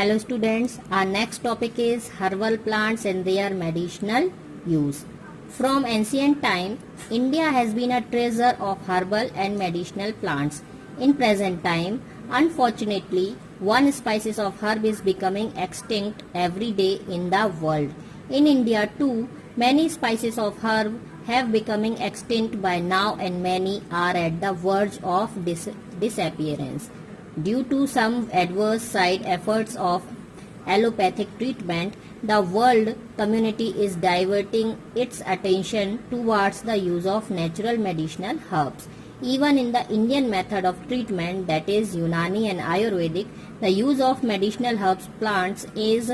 Hello students, our next topic is herbal plants and their medicinal use. From ancient time, India has been a treasure of herbal and medicinal plants. In present time, unfortunately, one species of herb is becoming extinct every day in the world. In India too, many species of herb have becoming extinct by now and many are at the verge of disappearance. Due to some adverse side effects of allopathic treatment, the world community is diverting its attention towards the use of natural medicinal herbs. Even in the Indian method of treatment, that is Unani and Ayurvedic, the use of medicinal herbs plants is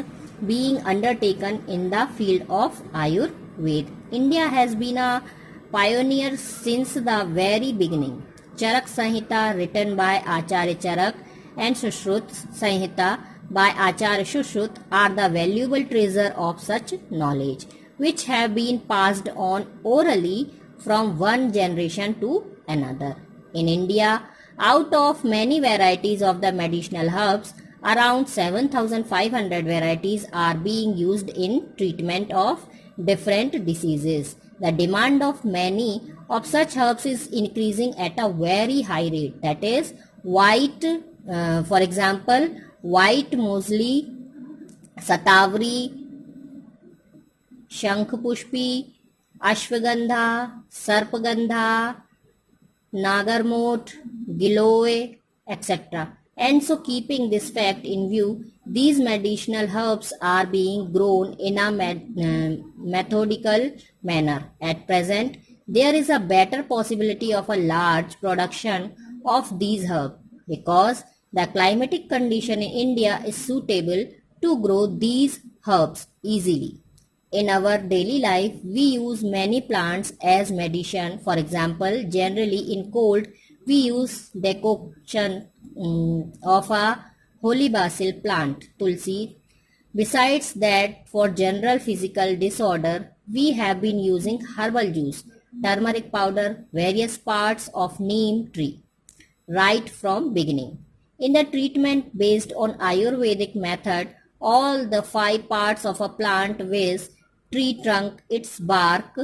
being undertaken in the field of Ayurveda. India has been a pioneer since the very beginning. Charak Samhita written by Acharya Charak and Sushrut Samhita by Acharya Sushrut are the valuable treasure of such knowledge, which have been passed on orally from one generation to another. In India, out of many varieties of the medicinal herbs, around 7,500 varieties are being used in treatment of different diseases. The demand of many of such herbs is increasing at a very high rate. That is, for example, white muesli, satavari, shankh-pushpi, ashwagandha, sarpagandha, nagarmot, giloy, etc. And so, keeping this fact in view, these medicinal herbs are being grown in a methodical manner. At present, there is a better possibility of a large production of these herbs because the climatic condition in India is suitable to grow these herbs easily. In our daily life, we use many plants as medicine. For example, generally in cold, we use decoction of a holy basil plant, tulsi. Besides that, for general physical disorder, we have been using herbal juice, turmeric powder, various parts of neem tree, right from beginning. In the treatment based on Ayurvedic method, all the 5 parts of a plant viz. Tree trunk, its bark,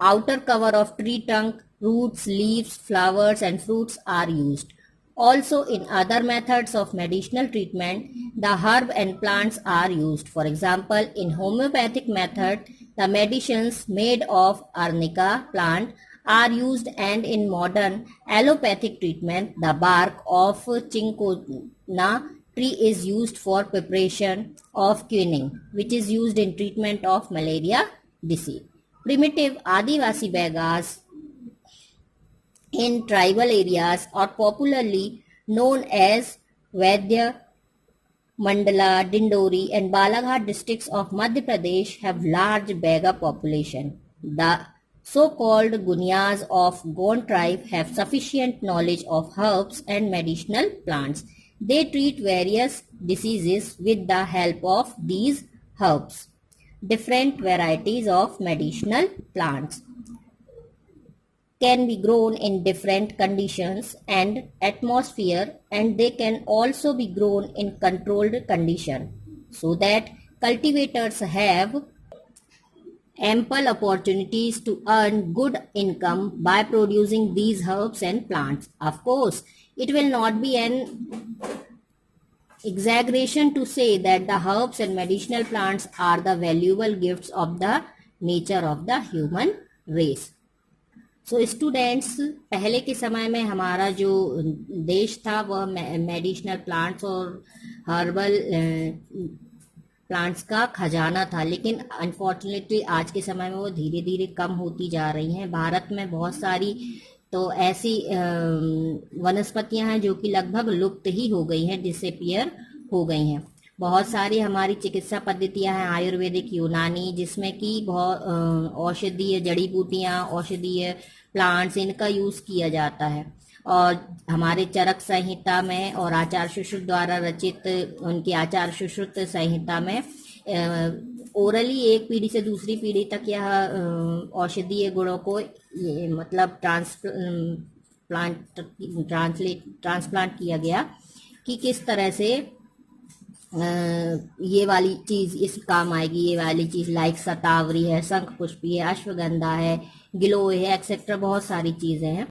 outer cover of tree trunk, roots, leaves, flowers and fruits are used. Also in other methods of medicinal treatment, the herb and plants are used. For example, in homeopathic method, the medicines made of arnica plant are used, and in modern allopathic treatment, the bark of cinchona tree is used for preparation of quinine, which is used in treatment of malaria disease. Primitive Adivasi Begas in tribal areas are popularly known as Vaidya, Mandala, Dindori and Balaghat districts of Madhya Pradesh have large Bega population. The so-called Gunyas of Gond tribe have sufficient knowledge of herbs and medicinal plants. They treat various diseases with the help of these herbs. Different varieties of medicinal plants can be grown in different conditions and atmosphere, and they can also be grown in controlled condition so that cultivators have ample opportunities to earn good income by producing these herbs and plants. Of course, it will not be an exaggeration to say that the herbs and medicinal plants are the valuable gifts of the nature of the human race. So students, पहले के समय में हमारा जो देश था वह medicinal plants और हर्बल प्लांट्स का खजाना था, लेकिन अनफॉर्चुनेटली आज के समय में वो धीरे धीरे कम होती जा रही हैं. भारत में बहुत सारी तो ऐसी वनस्पतियां हैं जो कि लगभग लुप्त ही हो गई हैं, डिसअपीयर हो गई हैं. बहुत सारी हमारी चिकित्सा पद्धतियां हैं आयुर्वेदिक, यूनानी, जिसमें कि बहुत औषधीय जड़ी बूटियां, औषधीय प्लांट्स, इनका यूज किया जाता है. और हमारे चरक संहिता में और आचार्य सुश्रुत द्वारा रचित उनकी आचार्य सुश्रुत संहिता में ओरली एक पीढ़ी से दूसरी पीढ़ी तक यह औषधीय गुणों को मतलब ट्रांसप्लांट किया गया कि किस तरह से ये वाली चीज इस काम आएगी, ये वाली चीज लाइक शतावरी है, शंख पुष्पी है, अश्वगंधा है, गिलोय है, एक्सेट्रा बहुत सारी चीजें हैं।